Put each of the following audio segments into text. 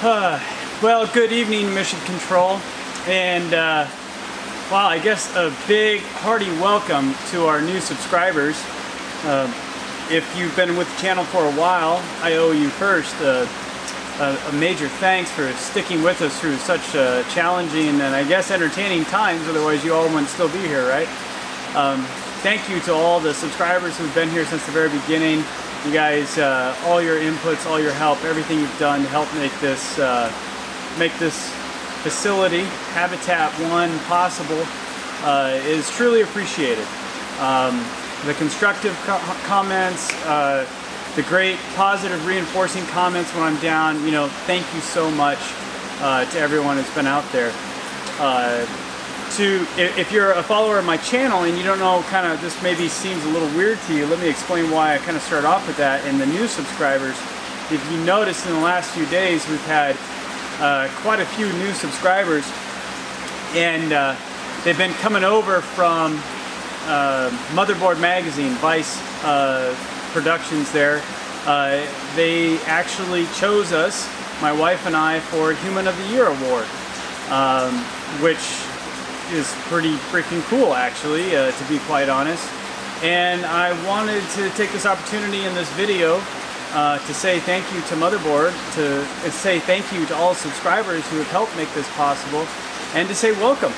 Well, good evening, Mission Control, and wow, I guess a big hearty welcome to our new subscribers. If you've been with the channel for a while, I owe you first a major thanks for sticking with us through such challenging and I guess entertaining times, otherwise you all wouldn't still be here, right? Thank you to all the subscribers who've been here since the very beginning. You guys, all your inputs, all your help, everything you've done to help make this facility, Habitat 1, possible is truly appreciated. The constructive comments, the great positive reinforcing comments when I'm down, you know, thank you so much to everyone who's been out there. If you're a follower of my channel and you don't know, kind of this maybe seems a little weird to you, let me explain why I kind of start off with that. And the new subscribers, if you noticed in the last few days, we've had quite a few new subscribers, and they've been coming over from Motherboard magazine, Vice Productions there. They actually chose us, my wife and I, for Human of the Year award, which is pretty freaking cool, actually, to be quite honest. And I wanted to take this opportunity in this video to say thank you to Motherboard, to say thank you to all subscribers who have helped make this possible, and to say welcome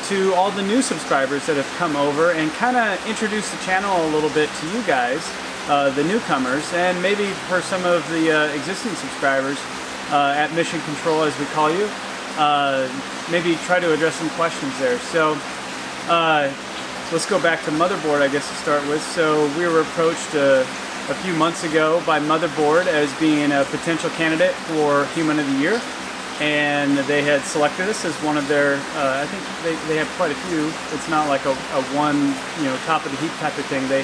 to all the new subscribers that have come over, and kind of introduce the channel a little bit to you guys, the newcomers, and maybe for some of the existing subscribers at Mission Control, as we call you, maybe try to address some questions there. So let's go back to Motherboard, I guess, to start with. So we were approached a few months ago by Motherboard as being a potential candidate for Human of the Year, and they had selected us as one of their, I think they have quite a few. It's not like a one, you know, top of the heap type of thing. They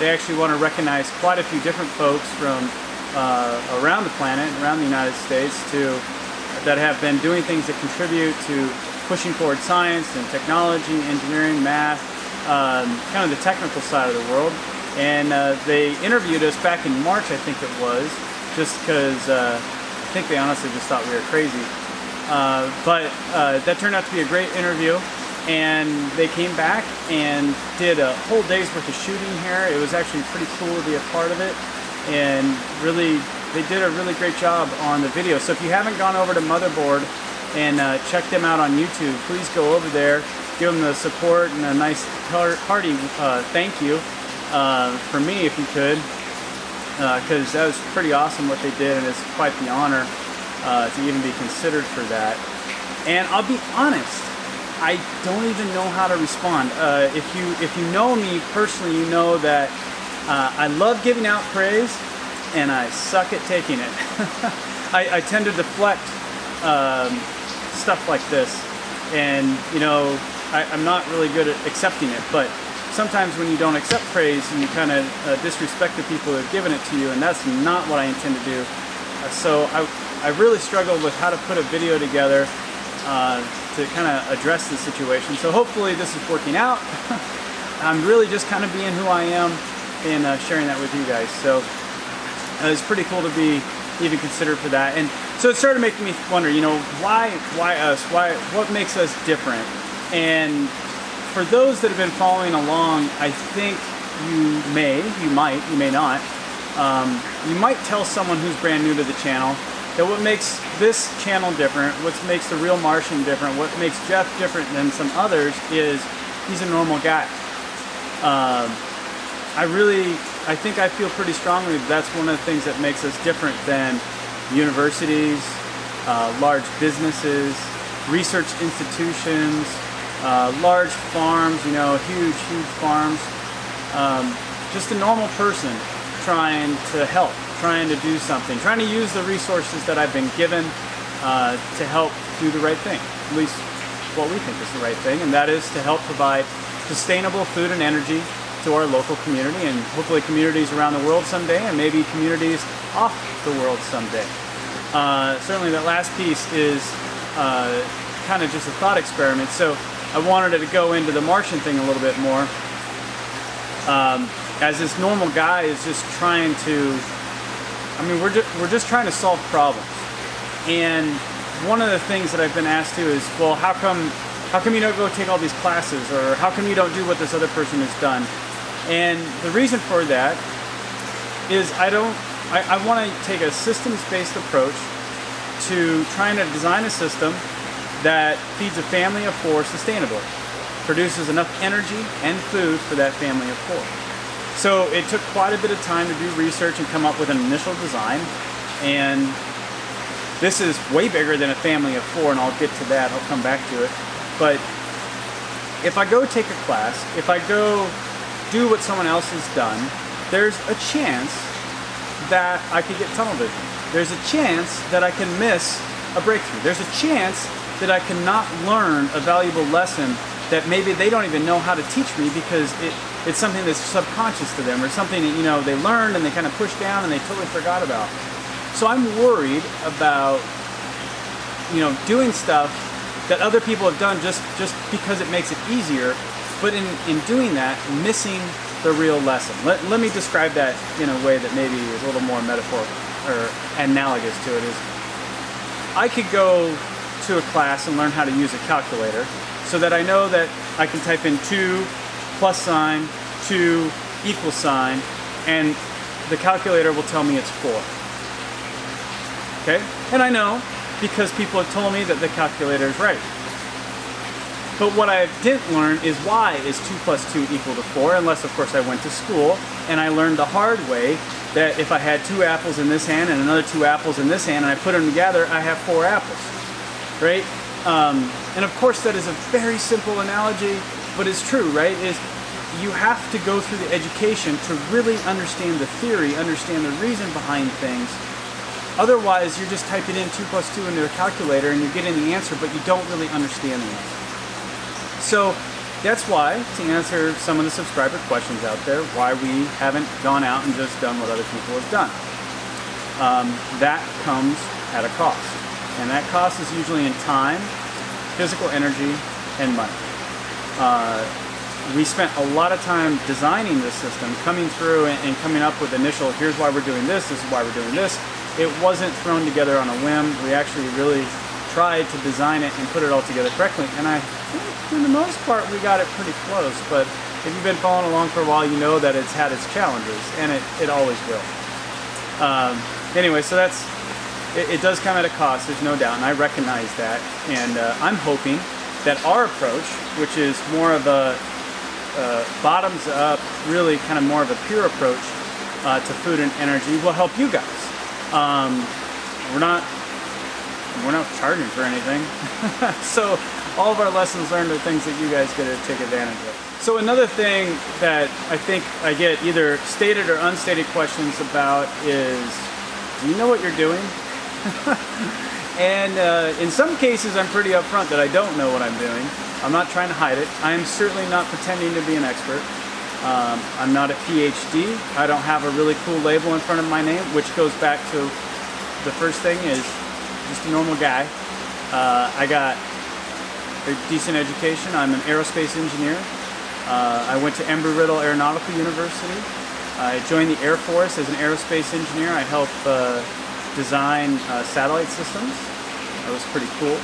actually want to recognize quite a few different folks from around the planet, around the United States, that have been doing things that contribute to pushing forward science and technology, engineering, math, kind of the technical side of the world. And they interviewed us back in March, I think it was, just because I think they honestly just thought we were crazy. But that turned out to be a great interview, and they came back and did a whole day's worth of shooting here. It was actually pretty cool to be a part of it, and really, they did a really great job on the video. So if you haven't gone over to Motherboard and checked them out on YouTube, please go over there, give them the support and a nice hearty thank you for me, if you could, because that was pretty awesome what they did, and it's quite the honor to even be considered for that. And I'll be honest, I don't even know how to respond. If you know me personally, you know that I love giving out praise, and I suck at taking it. I tend to deflect stuff like this, and you know, I'm not really good at accepting it, but sometimes when you don't accept praise, you kind of disrespect the people who have given it to you, and that's not what I intend to do. So I really struggled with how to put a video together to kind of address the situation. So hopefully this is working out. I'm really just kind of being who I am and sharing that with you guys. So it's pretty cool to be even considered for that. And so it started making me wonder, you know, why us? What makes us different? And for those that have been following along, I think you may not. You might tell someone who's brand new to the channel that what makes this channel different, what makes TheRealMartian different, what makes Jeff different than some others is he's a normal guy. I think I feel pretty strongly that that's one of the things that makes us different than universities, large businesses, research institutions, large farms, you know, huge farms. Just a normal person trying to help, trying to do something, trying to use the resources that I've been given to help do the right thing, at least what we think is the right thing, and that is to help provide sustainable food and energy to our local community, and hopefully communities around the world someday, and maybe communities off the world someday. Certainly that last piece is kind of just a thought experiment, so I wanted to go into the Martian thing a little bit more. As this normal guy is just trying to, I mean, we're just trying to solve problems. And one of the things that I've been asked to is, well, how come you don't go take all these classes, or how come you don't do what this other person has done? And the reason for that is I want to take a systems-based approach to trying to design a system that feeds a family of 4 sustainably, produces enough energy and food for that family of 4. So it took quite a bit of time to do research and come up with an initial design, and this is way bigger than a family of 4, and I'll get to that, I'll come back to it. But if I go take a class, if I go do what someone else has done, there's a chance that I could get tunnel vision. There's a chance that I can miss a breakthrough. There's a chance that I cannot learn a valuable lesson that maybe they don't even know how to teach me, because it's something that's subconscious to them, or something that, you know, they learned and they kind of pushed down and they totally forgot about. So I'm worried about, you know, doing stuff that other people have done just because it makes it easier, but in doing that, missing the real lesson. Let me describe that in a way that maybe is a little more metaphorical or analogous to it. Is I could go to a class and learn how to use a calculator so that I know that I can type in 2 plus sign, 2 equal sign, and the calculator will tell me it's 4. Okay? And I know because people have told me that the calculator is right. But what I didn't learn is why is 2 plus 2 equal to 4, unless of course I went to school and I learned the hard way that if I had 2 apples in this hand and another 2 apples in this hand and I put them together, I have 4 apples, right? And of course that is a very simple analogy, but it's true, right? Is you have to go through the education to really understand the theory, understand the reason behind things. Otherwise, you're just typing in 2 plus 2 into a calculator and you're getting the answer, but you don't really understand the answer. So that's why, to answer some of the subscriber questions out there, why we haven't gone out and just done what other people have done. That comes at a cost. And that cost is usually in time, physical energy, and money. We spent a lot of time designing this system, coming through and coming up with initial, here's why we're doing this is why we're doing this. It wasn't thrown together on a whim. We actually really tried to design it and put it all together correctly. And I think for the most part we got it pretty close. But if you've been following along for a while, you know that it's had its challenges, and it always will. Anyway, so it does come at a cost, there's no doubt, and I recognize that. And I'm hoping that our approach, which is more of a bottoms up, really kind of more of a pure approach to food and energy, will help you guys. We're not charging for anything. So all of our lessons learned are things that you guys get to take advantage of. So another thing that I think I get either stated or unstated questions about is, do you know what you're doing? And in some cases I'm pretty upfront that I don't know what I'm doing. I'm not trying to hide it. I am certainly not pretending to be an expert. I'm not a PhD. I don't have a really cool label in front of my name, which goes back to the first thing is just a normal guy. I got a decent education. I'm an aerospace engineer. I went to Embry-Riddle Aeronautical University. I joined the Air Force as an aerospace engineer. I helped design satellite systems. That was pretty cool.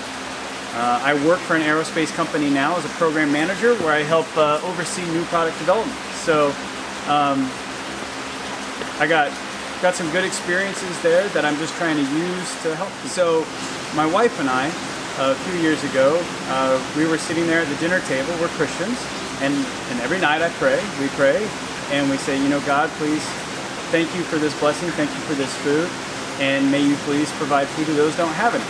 I work for an aerospace company now as a program manager where I help oversee new product development. So I got some good experiences there that I'm just trying to use to help. So my wife and I, a few years ago, we were sitting there at the dinner table. We're Christians, and every night I pray, we pray, and we say, you know, God, please, thank you for this blessing, thank you for this food, and may you please provide food to those who don't have any.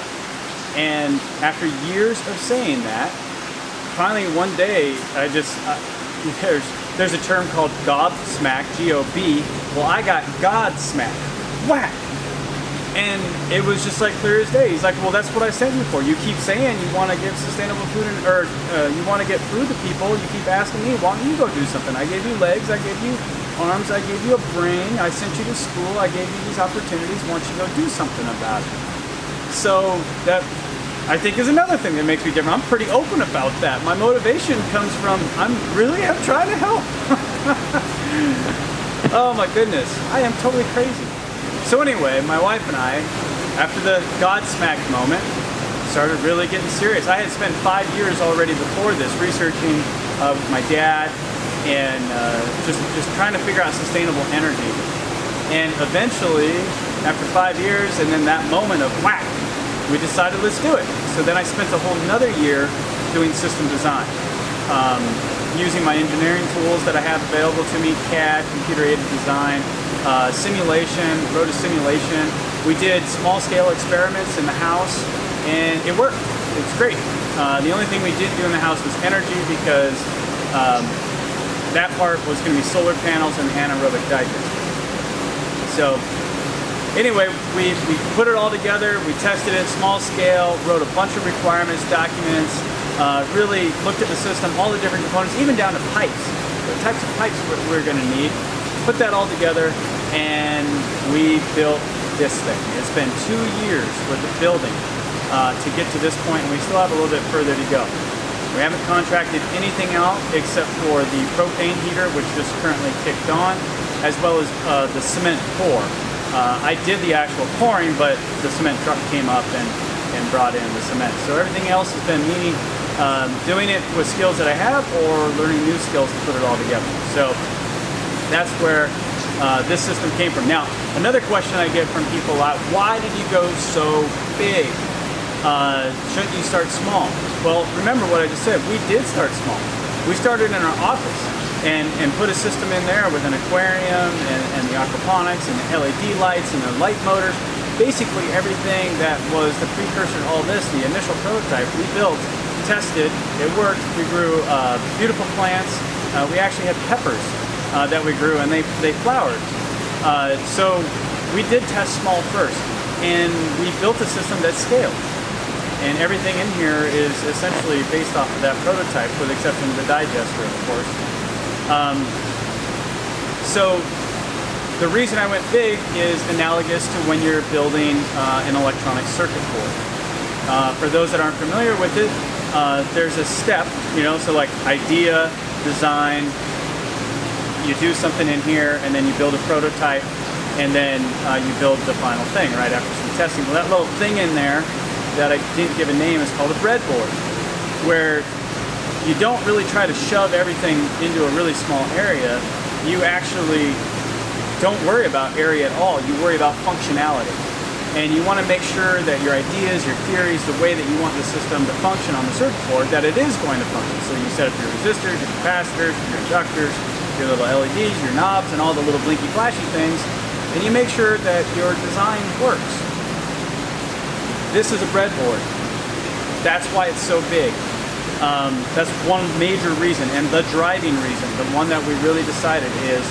And after years of saying that, finally one day, I just, there's a term called gobsmack, G-O-B. Well, I got Godsmack. Whack! And it was just like clear as day. He's like, well, that's what I sent you for. You keep saying you want to give sustainable food, or you want to get food to people. You keep asking me, why don't you go do something? I gave you legs, I gave you arms, I gave you a brain, I sent you to school, I gave you these opportunities. Why don't you go do something about it? So that, I think, is another thing that makes me different. I'm pretty open about that. My motivation comes from, I'm trying to help. Oh my goodness, I am totally crazy. So anyway, my wife and I, after the Godsmack moment, started really getting serious. I had spent 5 years already before this researching with my dad and just trying to figure out sustainable energy. And eventually, after 5 years and then that moment of whack, we decided let's do it. So then I spent a whole another year doing system design, using my engineering tools that I have available to me, CAD, computer-aided design, simulation, wrote a simulation. We did small-scale experiments in the house, and it worked. It's great. The only thing we didn't do in the house was energy, because that part was going to be solar panels and anaerobic digester. So anyway, we put it all together, we tested it small scale, wrote a bunch of requirements, documents, really looked at the system, all the different components, even down to pipes, the types of pipes we're going to need, put that all together, and we built this thing. It's been 2 years worth of building to get to this point, and we still have a little bit further to go. We haven't contracted anything out except for the propane heater, which just currently kicked on, as well as the cement pour. I did the actual pouring, but the cement truck came up and brought in the cement. So everything else has been me doing it with skills that I have or learning new skills to put it all together. So that's where this system came from. Now, another question I get from people a lot, why did you go so big? Shouldn't you start small? Well, remember what I just said, we did start small. We started in our office and put a system in there with an aquarium and the aquaponics and the LED lights and the light motors. Basically everything that was the precursor to all this, the initial prototype, we built, tested, it worked. We grew beautiful plants. We actually had peppers that we grew, and they flowered. So we did test small first, and we built a system that scaled. And everything in here is essentially based off of that prototype, with the exception of the digester, of course. So the reason I went big is analogous to when you're building an electronic circuit board. For those that aren't familiar with it, there's a step, so like idea, design, you do something in here, and then you build a prototype, and then you build the final thing right after some testing. Well, that little thing in there that I didn't give a name is called a breadboard, where you don't really try to shove everything into a really small area. You actually don't worry about area at all. You worry about functionality. And you want to make sure that your ideas, your theories, the way that you want the system to function on the circuit board, that it is going to function. So you set up your resistors, your capacitors, your inductors, your little LEDs, your knobs, and all the little blinky flashy things, and you make sure that your design works. This is a breadboard. That's why it's so big. That's one major reason, and the driving reason, the one that we really decided is,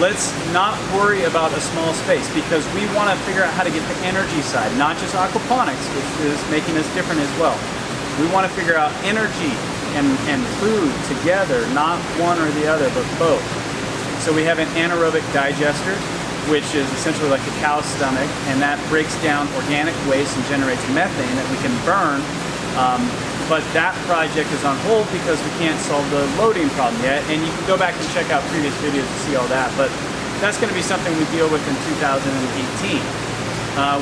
let's not worry about a small space, because we want to figure out how to get the energy side, not just aquaponics, which is making us different as well. We want to figure out energy and food together, not one or the other, but both. So we have an anaerobic digester, which is essentially like a cow's stomach, and that breaks down organic waste and generates methane that we can burn. But that project is on hold because we can't solve the loading problem yet, and you can go back and check out previous videos to see all that, but that's going to be something we deal with in 2018.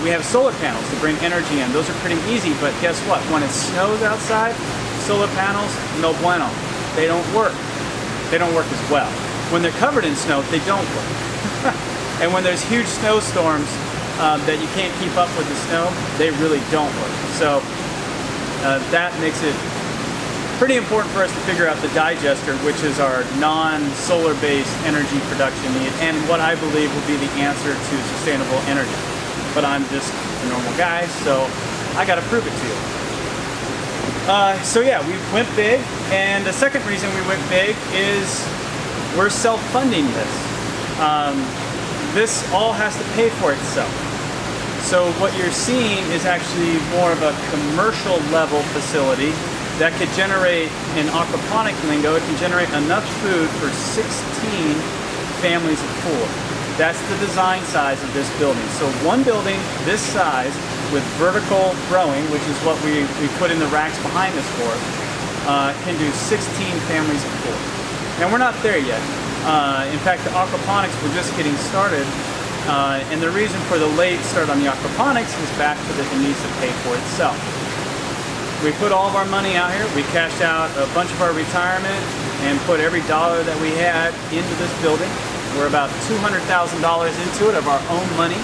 We have solar panels to bring energy in. Those are pretty easy, but guess what? When it snows outside, solar panels, no bueno. They don't work. They don't work as well. When they're covered in snow, they don't work. And when there's huge snowstorms that you can't keep up with the snow, they really don't work. So that makes it pretty important for us to figure out the digester, which is our non-solar based energy production need, and what I believe will be the answer to sustainable energy. But I'm just a normal guy, so I gotta prove it to you. So yeah, we went big, and the second reason we went big is we're self-funding this. This all has to pay for itself. So what you're seeing is actually more of a commercial level facility that could generate, in aquaponic lingo, it can generate enough food for 16 families of 4. That's the design size of this building. So one building this size with vertical growing, which is what we put in the racks behind us for, can do 16 families of 4. And we're not there yet. In fact, the aquaponics, we're just getting started. And the reason for the late start on the aquaponics is back to that it needs to pay for itself. We put all of our money out here. We cashed out a bunch of our retirement and put every dollar that we had into this building. We're about $200,000 into it of our own money.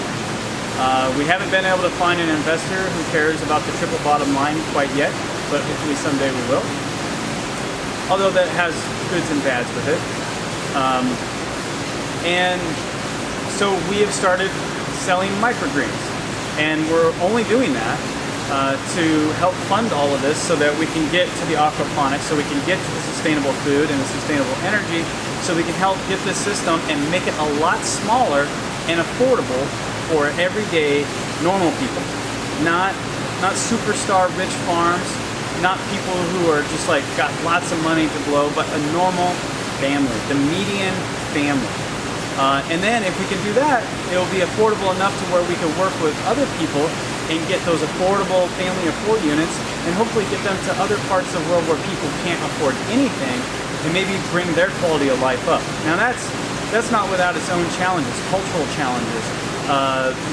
We haven't been able to find an investor who cares about the triple bottom line quite yet, but hopefully someday we will. Although that has goods and bads with it. And so we have started selling microgreens, and we're only doing that to help fund all of this so that we can get to the aquaponics, so we can get to the sustainable food and the sustainable energy, so we can help get this system and make it a lot smaller and affordable for everyday normal people. Not superstar rich farms, not people who are just like got lots of money to blow, but a normal family, the median family. And then if we can do that, it'll be affordable enough to where we can work with other people and get those affordable family of 4 units and hopefully get them to other parts of the world where people can't afford anything and maybe bring their quality of life up. Now that's not without its own challenges, cultural challenges,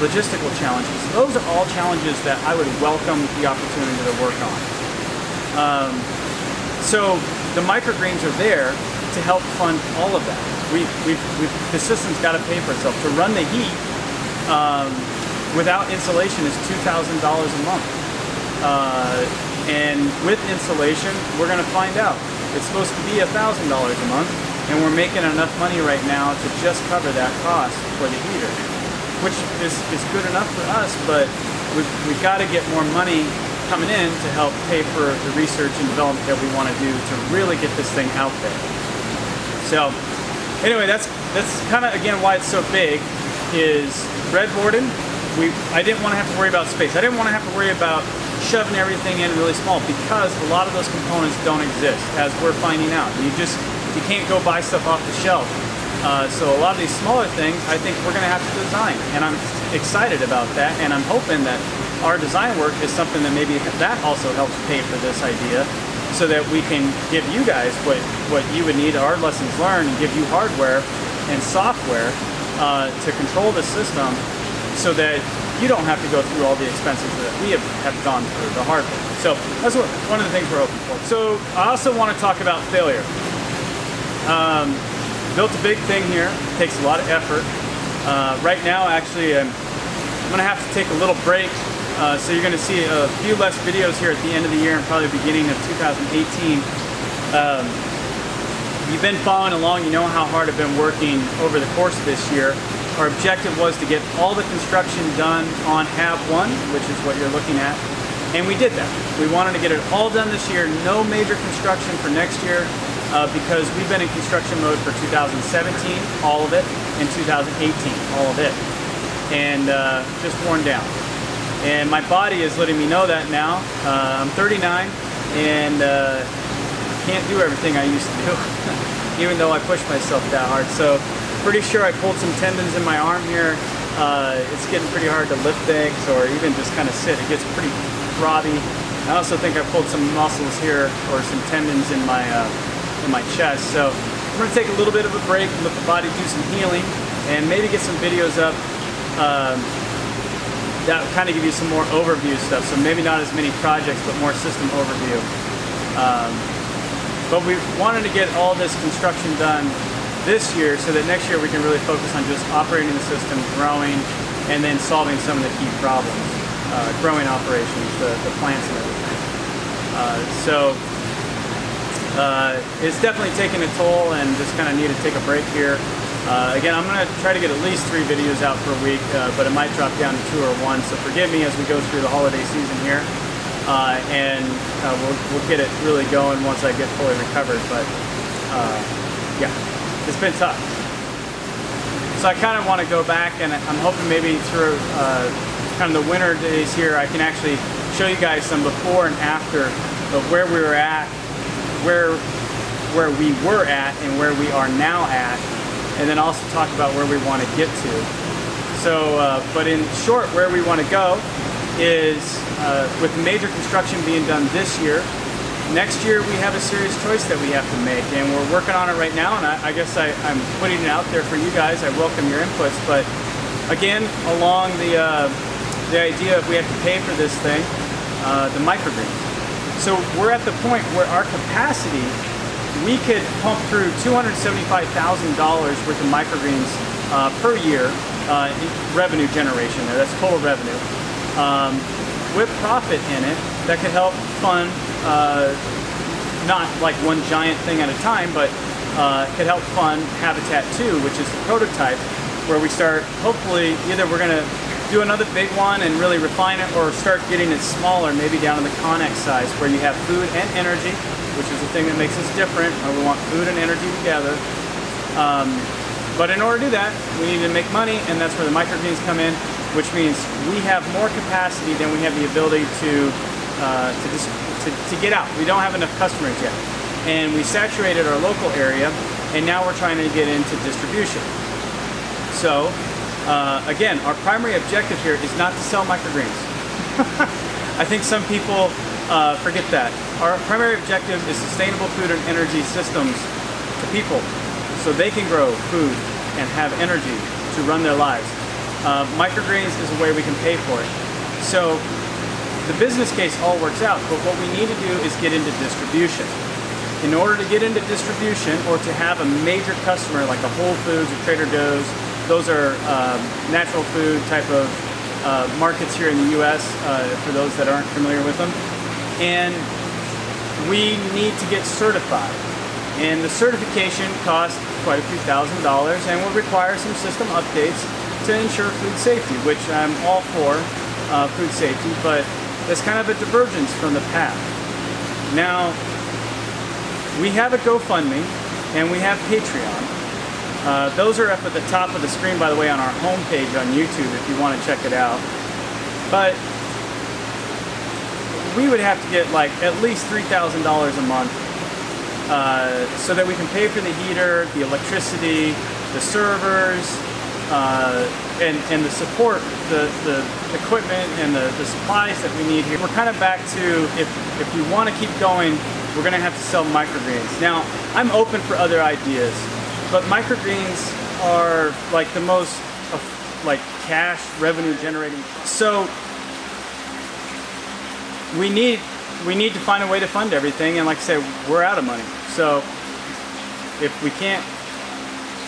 logistical challenges. Those are all challenges that I would welcome the opportunity to work on. So the microgreens are there to help fund all of that. The system's got to pay for itself. To run the heat without insulation is $2,000 a month. And with insulation, we're going to find out. It's supposed to be $1,000 a month, and we're making enough money right now to just cover that cost for the heater, which is good enough for us, but we've got to get more money coming in to help pay for the research and development that we want to do to really get this thing out there. So anyway, that's kind of, again, why it's so big, is breadboarding. I didn't want to have to worry about space. I didn't want to have to worry about shoving everything in really small, because a lot of those components don't exist, as we're finding out. You can't go buy stuff off the shelf. So a lot of these smaller things, I think we're going to have to design, and I'm excited about that, and I'm hoping that our design work is something that maybe that also helps pay for this idea, so that we can give you guys what you would need, our lessons learned, and give you hardware and software to control the system, so that you don't have to go through all the expenses that we have gone through, the hardware. So that's one of the things we're open for. So I also want to talk about failure. Built a big thing here. It takes a lot of effort. Right now, actually, I'm going to have to take a little break. So you're going to see a few less videos here at the end of the year and probably beginning of 2018. You've been following along, you know how hard I've been working over the course of this year. Our objective was to get all the construction done on Hab 1, which is what you're looking at, and we did that. We wanted to get it all done this year, no major construction for next year, because we've been in construction mode for 2017, all of it, and 2018, all of it, and just worn down. And my body is letting me know that now. I'm 39 and can't do everything I used to do, even though I push myself that hard. So pretty sure I pulled some tendons in my arm here. It's getting pretty hard to lift things or even just kind of sit. It gets pretty throbby. I also think I pulled some muscles here or some tendons in my chest. So I'm going to take a little bit of a break, let the body do some healing, and maybe get some videos up that kind of give you some more overview stuff. So maybe not as many projects, but more system overview. But we wanted to get all this construction done this year so that next year we can really focus on just operating the system, growing, and then solving some of the key problems, growing operations, the plants and everything. It's definitely taking a toll and just kind of need to take a break here. Again, I'm going to try to get at least 3 videos out per week, but it might drop down to 2 or 1, so forgive me as we go through the holiday season here. And we'll get it really going once I get fully recovered, but yeah. It's been tough. So I kind of want to go back, and I'm hoping maybe through kind of the winter days here I can actually show you guys some before and after of where we were at, where we were at and where we are now at, and then also talk about where we want to get to. So, but in short, where we want to go is with major construction being done this year. Next year we have a serious choice that we have to make, and we're working on it right now, and I guess I'm putting it out there for you guys. I welcome your inputs, but again, along the idea of we have to pay for this thing, the microgreens. So we're at the point where our capacity, we could pump through $275,000 worth of microgreens per year in revenue generation. That's total revenue. With profit in it, that could help fund, not like one giant thing at a time, but could help fund Habitat 2, which is the prototype, where we start, hopefully, either we're going to do another big one and really refine it, or start getting it smaller, maybe down to the Connex size, where you have food and energy, which is the thing that makes us different. We want food and energy together. But in order to do that, we need to make money, and that's where the microgreens come in, which means we have more capacity than we have the ability to get out. We don't have enough customers yet. And we saturated our local area, and now we're trying to get into distribution. So, again, our primary objective here is not to sell microgreens. I think some people forget that. Our primary objective is sustainable food and energy systems to people, so they can grow food and have energy to run their lives. Microgreens is a way we can pay for it. So the business case all works out, but what we need to do is get into distribution. In order to get into distribution, or to have a major customer like a Whole Foods or Trader Joe's, those are natural food type of markets here in the U.S. For those that aren't familiar with them. And we need to get certified. And the certification costs quite a few $1,000s and will require some system updates to ensure food safety, which I'm all for food safety, but that's kind of a divergence from the path. Now, we have a GoFundMe and we have Patreon. Those are up at the top of the screen, by the way, on our homepage on YouTube if you want to check it out. But we would have to get like at least $3,000 a month so that we can pay for the heater, the electricity, the servers, and the support, the equipment and the supplies that we need here. We're kind of back to, if we want to keep going, we're going to have to sell microgreens. Now, I'm open for other ideas, but microgreens are like the most like cash revenue generating. So we need to find a way to fund everything, and like I said, we're out of money. So if we can't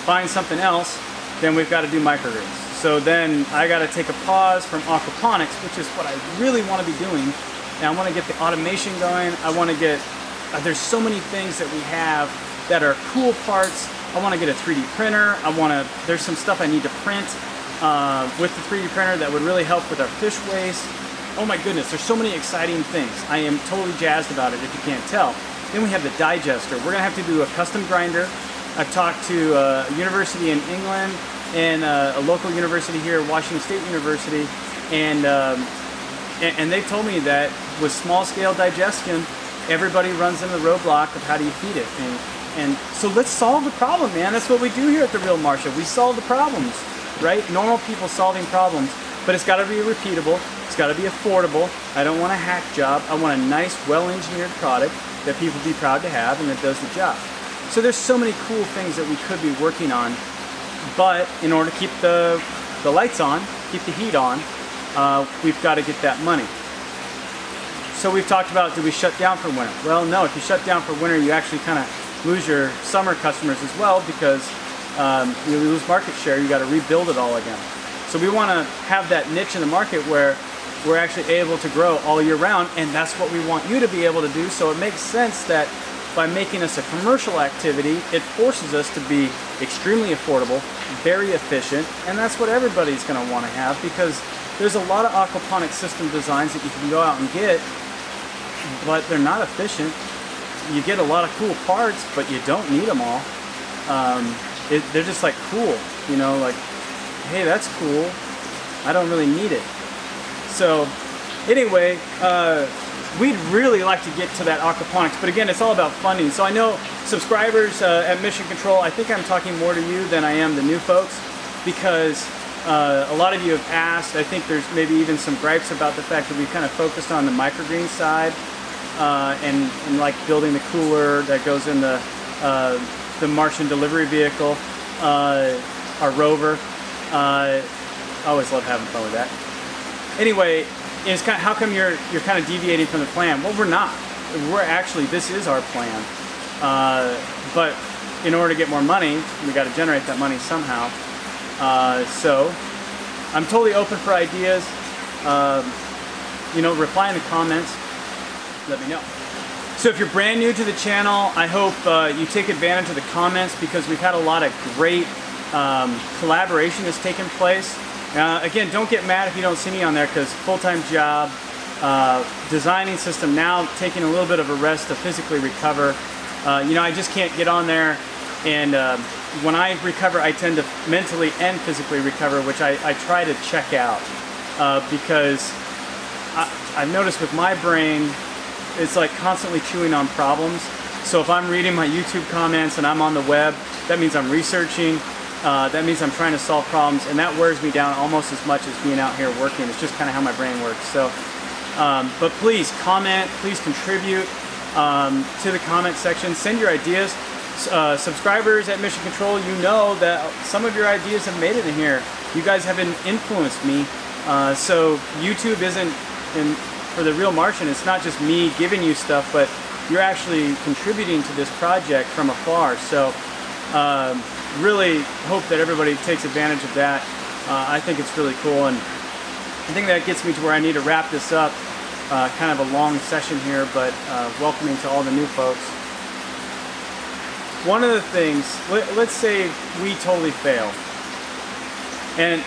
find something else, then we've got to do microgreens. So then I got to take a pause from aquaponics, which is what I really want to be doing. And I want to get the automation going. I want to get, there's so many things that we have that are cool parts. I want to get a 3D printer. There's some stuff I need to print with the 3D printer that would really help with our fish waste. Oh my goodness, there's so many exciting things. I am totally jazzed about it, if you can't tell. Then we have the digester. We're gonna have to do a custom grinder. I've talked to a university in England and a local university here, Washington State University, and they told me that with small scale digestion, everybody runs into the roadblock of how do you feed it. And so let's solve the problem, man. That's what we do here at TheRealMartian. We solve the problems, right? Normal people solving problems, but it's gotta be repeatable. It's got to be affordable. I don't want a hack job. I want a nice, well-engineered product that people be proud to have and that does the job. So there's so many cool things that we could be working on, but in order to keep the lights on, keep the heat on, we've got to get that money. So we've talked about, do we shut down for winter? Well, no. If you shut down for winter, you actually kind of lose your summer customers as well, because you lose market share. You got to rebuild it all again. So we want to have that niche in the market where we're actually able to grow all year round, and that's what we want you to be able to do. So it makes sense that by making us a commercial activity, it forces us to be extremely affordable, very efficient, and that's what everybody's going to want to have, because there's a lot of aquaponic system designs that you can go out and get, but they're not efficient. You get a lot of cool parts, but you don't need them all. They're just like cool, you know, like, hey, that's cool. I don't really need it. So anyway, we'd really like to get to that aquaponics, but again, it's all about funding. So I know subscribers at Mission Control, I think I'm talking more to you than I am the new folks, because a lot of you have asked. I think there's maybe even some gripes about the fact that we kind of focused on the microgreen side and like building the cooler that goes in the Martian delivery vehicle, our rover. I always love having fun with that. Anyway, it's kind of, how come you're kind of deviating from the plan? Well, we're not. We're actually, this is our plan. But in order to get more money, we got to generate that money somehow. So I'm totally open for ideas. You know, reply in the comments. Let me know. So if you're brand new to the channel, I hope you take advantage of the comments, because we've had a lot of great collaboration that's taken place. Again, don't get mad if you don't see me on there, because full-time job, designing system, now taking a little bit of a rest to physically recover. You know, I just can't get on there, and when I recover, I tend to mentally and physically recover, which I try to check out, because I've noticed with my brain, it's like constantly chewing on problems. So if I'm reading my YouTube comments and I'm on the web, that means I'm researching. That means I'm trying to solve problems, and that wears me down almost as much as being out here working. It's just kind of how my brain works. So, but please comment, please contribute to the comment section. Send your ideas. Subscribers at Mission Control, you know that some of your ideas have made it in here. You guys have influenced me. So YouTube isn't for The Real Martian. It's not just me giving you stuff, but you're actually contributing to this project from afar. So really hope that everybody takes advantage of that. I think it's really cool, and I think that gets me to where I need to wrap this up. Kind of a long session here, but welcoming to all the new folks. One of the things, let's say we totally fail, and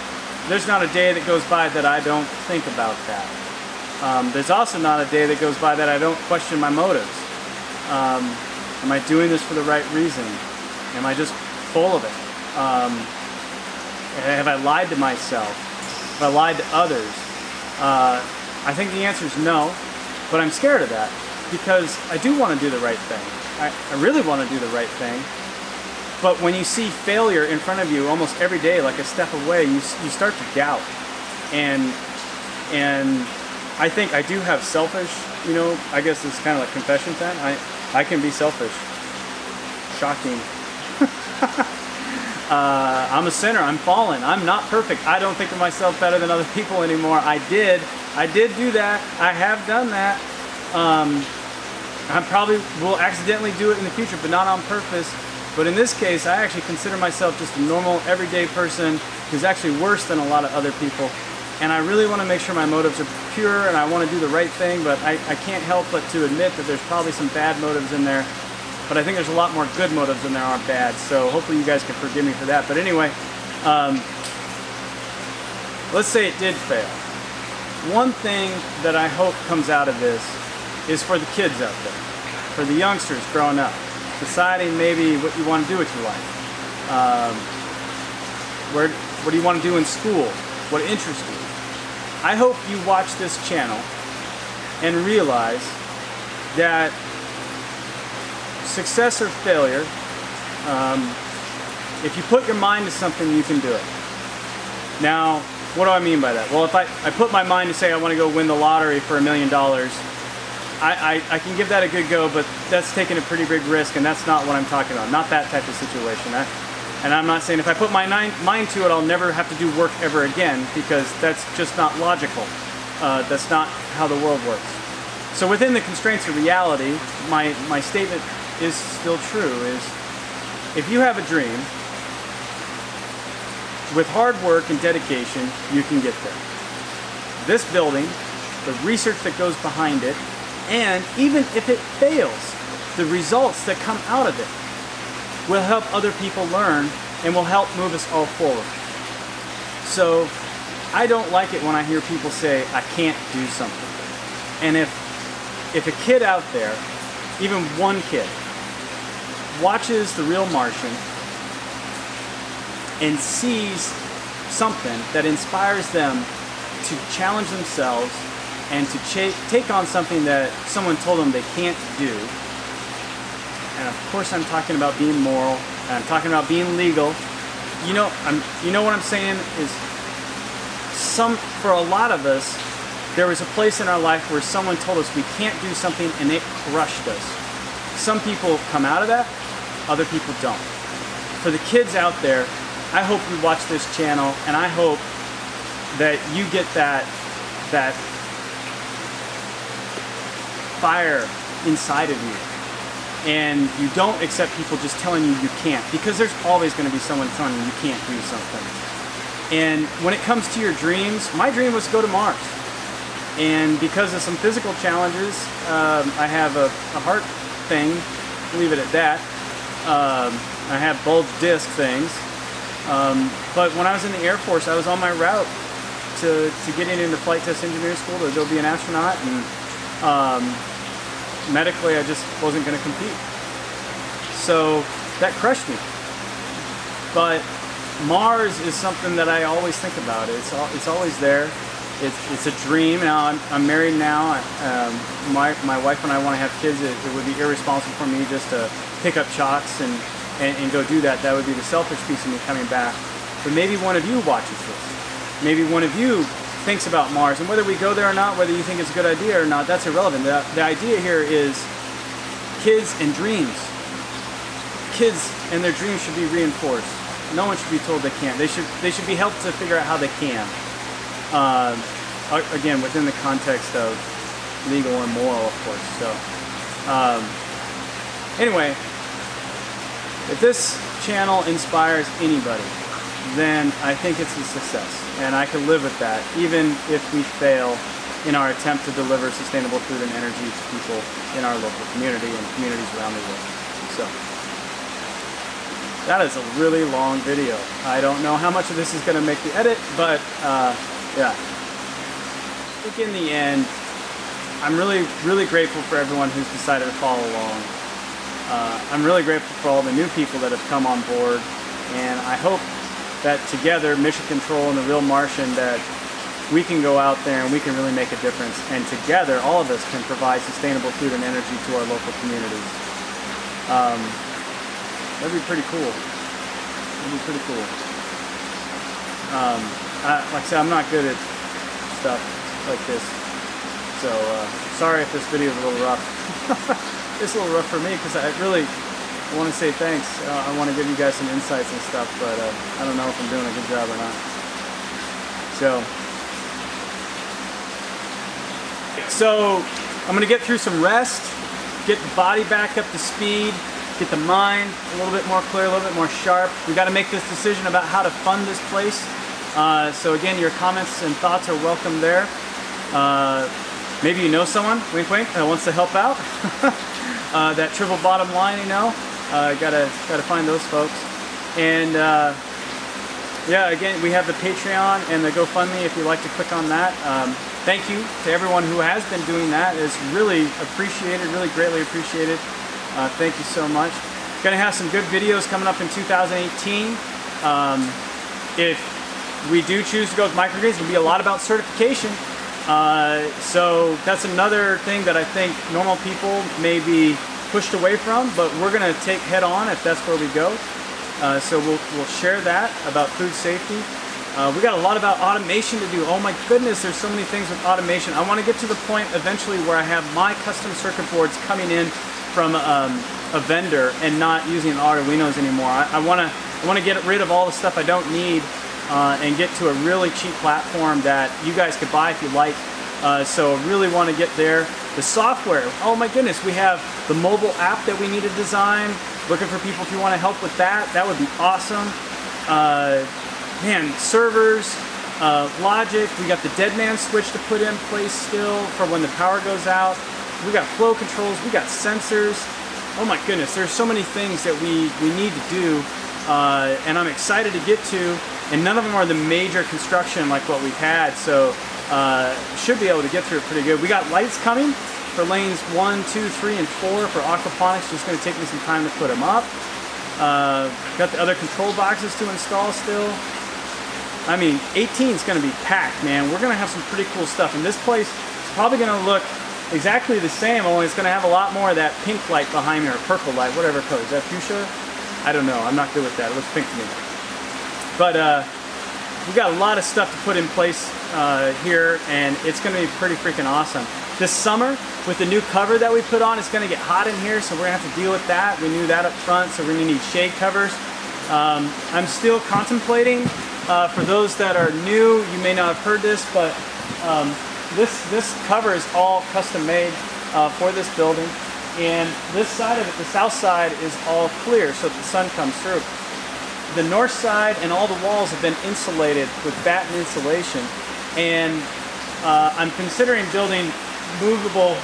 there's not a day that goes by that I don't think about that. There's also not a day that goes by that I don't question my motives. Am I doing this for the right reason? Am I just full of it? Have I lied to myself? Have I lied to others? I think the answer is no, but I'm scared of that, because I do want to do the right thing. I really want to do the right thing, but when you see failure in front of you almost every day, like a step away, you start to doubt. And I think I do have selfish, you know, I guess it's kind of like confession time. I can be selfish. Shocking. I'm a sinner. I'm fallen. I'm not perfect. I don't think of myself better than other people anymore. I did do that. I have done that. I probably will accidentally do it in the future, but not on purpose. But in this case, I actually consider myself just a normal, everyday person who's actually worse than a lot of other people. And I really want to make sure my motives are pure, and I want to do the right thing, but I can't help but to admit that there's probably some bad motives in there. But I think there's a lot more good motives than there are bad, so hopefully you guys can forgive me for that. But anyway, let's say it did fail. One thing that I hope comes out of this is for the kids out there, for the youngsters growing up, deciding maybe what you want to do with your life. What do you want to do in school? What interests you? I hope you watch this channel and realize that success or failure, if you put your mind to something, you can do it. Now, what do I mean by that? Well, if I put my mind to say I want to go win the lottery for $1 million, I can give that a good go, but that's taking a pretty big risk, and that's not what I'm talking about. Not that type of situation. And I'm not saying if I put my mind to it, I'll never have to do work ever again, because that's just not logical. That's not how the world works. So within the constraints of reality, my statement is still true, is if you have a dream, with hard work and dedication, you can get there. This building, the research that goes behind it, and even if it fails, the results that come out of it will help other people learn and will help move us all forward. So I don't like it when I hear people say, I can't do something. And if a kid out there, even one kid, watches The Real Martian and sees something that inspires them to challenge themselves and to take on something that someone told them they can't do, and of course I'm talking about being moral, and I'm talking about being legal. You know what I'm saying is, for a lot of us, there was a place in our life where someone told us we can't do something and it crushed us. Some people come out of that, other people don't. For the kids out there, I hope you watch this channel, and I hope that you get that fire inside of you, and you don't accept people just telling you can't, because there's always going to be someone telling you can't do something. And when it comes to your dreams, my dream was to go to Mars. And because of some physical challenges, I have a heart thing, leave it at that. I have bulge disc things. But when I was in the Air Force, I was on my route to getting into flight test engineering school to go be an astronaut, and medically I just wasn't going to compete. So that crushed me. But Mars is something that I always think about. It's always there. It's a dream. Now I'm married now. My wife and I want to have kids. It would be irresponsible for me just to pick up shots and go do that. That would be the selfish piece of me coming back. But maybe one of you watches this. Maybe one of you thinks about Mars, and whether we go there or not, whether you think it's a good idea or not, that's irrelevant. The idea here is kids and dreams. Kids and their dreams should be reinforced. No one should be told they can't. They should be helped to figure out how they can. Again, within the context of legal and moral, of course. So, anyway, if this channel inspires anybody, then I think it's a success, and I can live with that, even if we fail in our attempt to deliver sustainable food and energy to people in our local community and communities around the world. So, that is a really long video. I don't know how much of this is going to make the edit, but yeah. I think in the end, I'm really, really grateful for everyone who's decided to follow along. I'm really grateful for all the new people that have come on board, and I hope that together, Mission Control and TheRealMartian, that we can go out there and we can really make a difference, and together, all of us can provide sustainable food and energy to our local communities. That'd be pretty cool. That'd be pretty cool. Like I said, I'm not good at stuff like this, so sorry if this video is a little rough. It's a little rough for me because I want to say thanks. I want to give you guys some insights and stuff, but I don't know if I'm doing a good job or not. So I'm going to get through some rest, get the body back up to speed, get the mind a little bit more clear, a little bit more sharp. We got to make this decision about how to fund this place. So again, your comments and thoughts are welcome there. Maybe you know someone, wink wink, that wants to help out. That triple bottom line, you know, gotta find those folks. And yeah, again, we have the Patreon and the GoFundMe if you'd like to click on that. Thank you to everyone who has been doing that. It's really appreciated, really greatly appreciated. Thank you so much. Gonna have some good videos coming up in 2018. If we do choose to go with microgreens, it'll be a lot about certification. So that's another thing that I think normal people may be pushed away from, but we're going to take head on if that's where we go. So we'll share that about food safety. We got a lot about automation to do. Oh my goodness, there's so many things with automation. I want to get to the point eventually where I have my custom circuit boards coming in from a vendor and not using Arduinos anymore. I want to get rid of all the stuff I don't need. And get to a really cheap platform that you guys could buy if you like. So really want to get there. The software, oh my goodness, we have the mobile app that we need to design. Looking for people if you want to help with that. That would be awesome. Man, servers, logic. We got the dead man switch to put in place still for when the power goes out. We got flow controls. We got sensors. Oh my goodness, there's so many things that we need to do. And I'm excited to get to. And none of them are the major construction like what we've had, so should be able to get through it pretty good. We got lights coming for lanes 1, 2, 3, and 4 for aquaponics. Just going to take me some time to put them up. Got the other control boxes to install still. I mean, 18 is going to be packed, man. We're going to have some pretty cool stuff. And this place is probably going to look exactly the same, only it's going to have a lot more of that pink light behind me, or purple light, whatever color. Is that fuchsia? I don't know. I'm not good with that. It looks pink to me. But we got a lot of stuff to put in place here, and it's going to be pretty freaking awesome. This summer, with the new cover that we put on, it's going to get hot in here, so we're going to have to deal with that. We knew that up front, so we're going to need shade covers. I'm still contemplating For those that are new, you may not have heard this, but this cover is all custom made for this building. And this side of it, the south side, is all clear so that the sun comes through. The north side and all the walls have been insulated with batten insulation. And I'm considering building movable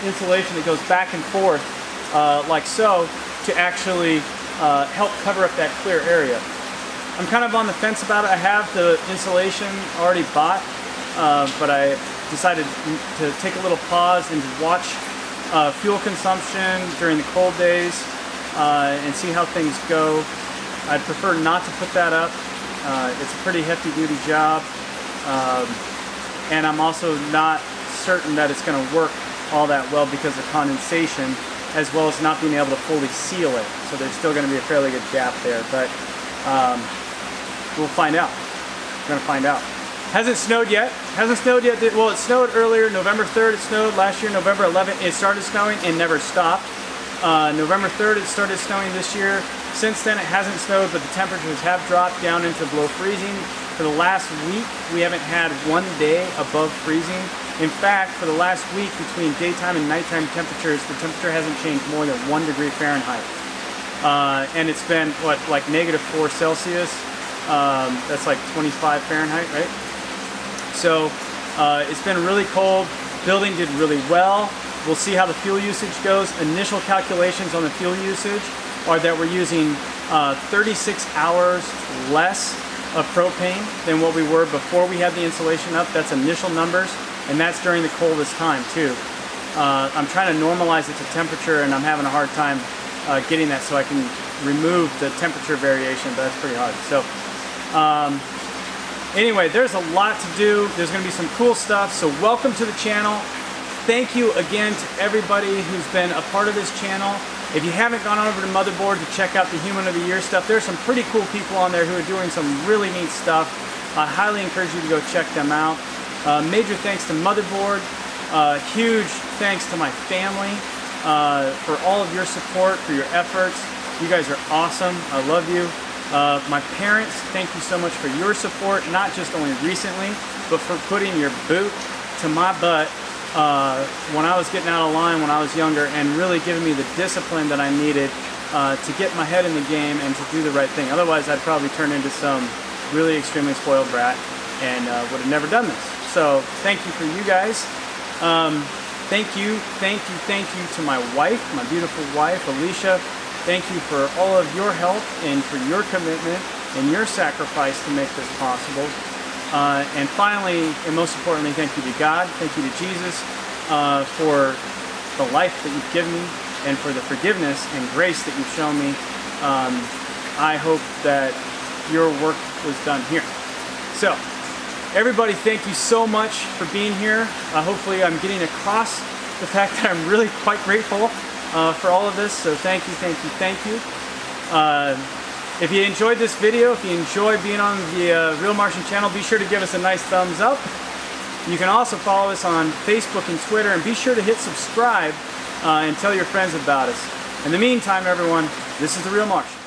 insulation that goes back and forth like so to actually help cover up that clear area. I'm kind of on the fence about it. I have the insulation already bought, but I decided to take a little pause and to watch fuel consumption during the cold days and see how things go. I'd prefer not to put that up. It's a pretty hefty duty job, and I'm also not certain that it's going to work all that well because of condensation, as well as not being able to fully seal it. So there's still going to be a fairly good gap there, but we'll find out. We're going to find out. Hasn't snowed yet. Hasn't snowed yet. Well, it snowed earlier. November 3rd it snowed. Last year, November 11th, it started snowing and never stopped. November 3rd it started snowing this year. Since then, it hasn't snowed, but the temperatures have dropped down into below freezing. For the last week, we haven't had one day above freezing. In fact, for the last week, between daytime and nighttime temperatures, the temperature hasn't changed more than 1 degree Fahrenheit. And it's been, what, like -4 Celsius? That's like 25 Fahrenheit, right? So it's been really cold. Building did really well. We'll see how the fuel usage goes. Initial calculations on the fuel usage are that we're using 36 hours less of propane than what we were before we had the insulation up. That's initial numbers, and that's during the coldest time too. I'm trying to normalize it to temperature, and I'm having a hard time getting that so I can remove the temperature variation, but that's pretty hard. So anyway, there's a lot to do. There's going to be some cool stuff, so welcome to the channel. Thank you again to everybody who's been a part of this channel. If you haven't gone over to Motherboard to check out the Human of the Year stuff, there's some pretty cool people on there who are doing some really neat stuff. I highly encourage you to go check them out. Major thanks to Motherboard. Huge thanks to my family for all of your support, for your efforts. You guys are awesome. I love you. My parents, thank you so much for your support, not just only recently, but for putting your boot to my butt when I was getting out of line when I was younger, and really giving me the discipline that I needed to get my head in the game and to do the right thing. Otherwise, I'd probably turn into some really extremely spoiled brat and would have never done this. So thank you for you guys. Thank you to my wife, my beautiful wife, Alicia. Thank you for all of your help and for your commitment and your sacrifice to make this possible. And finally, and most importantly, thank you to God, thank you to Jesus for the life that you've given me and for the forgiveness and grace that you've shown me. I hope that your work was done here. So, everybody, thank you so much for being here. Hopefully I'm getting across the fact that I'm really quite grateful for all of this. So thank you, thank you, thank you. If you enjoyed this video, if you enjoy being on the TheRealMartian channel, be sure to give us a nice thumbs up. You can also follow us on Facebook and Twitter, and be sure to hit subscribe and tell your friends about us. In the meantime, everyone, this is TheRealMartian.